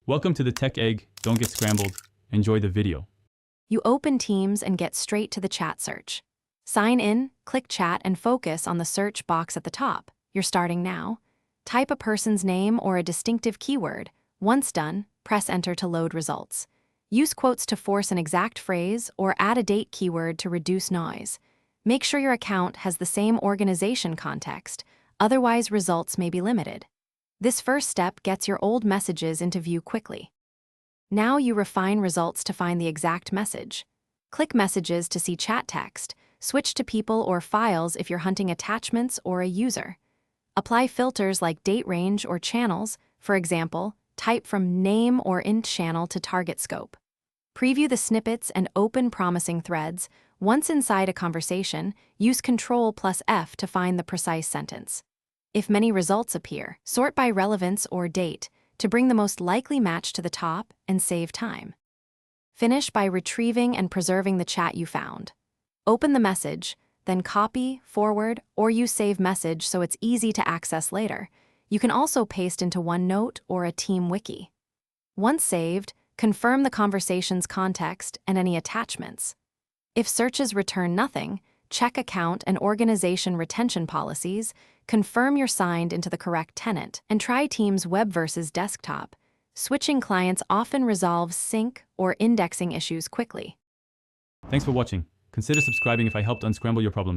Welcome to the Tech Egg. Don't get scrambled. Enjoy the video. You open Teams and get straight to the chat search. Sign in, click chat, and focus on the search box at the top. You're starting now. Type a person's name or a distinctive keyword. Once done, press enter to load results. Use quotes to force an exact phrase or add a date keyword to reduce noise. Make sure your account has the same organization context, otherwise results may be limited. This first step gets your old messages into view quickly. Now you refine results to find the exact message. Click Messages to see chat text, switch to people or files if you're hunting attachments or a user. Apply filters like date range or channels, for example, type from name or int channel to target scope. Preview the snippets and open promising threads. Once inside a conversation, use Ctrl+F to find the precise sentence. If many results appear, sort by relevance or date to bring the most likely match to the top and save time. Finish by retrieving and preserving the chat you found. Open the message, then copy, forward, or use Save Message so it's easy to access later. You can also paste into OneNote or a team wiki. Once saved, confirm the conversation's context and any attachments. If searches return nothing, check account and organization retention policies, confirm you're signed into the correct tenant, and try Teams web versus desktop. Switching clients often resolves sync or indexing issues quickly. Thanks for watching. Consider subscribing if I helped unscramble your problems.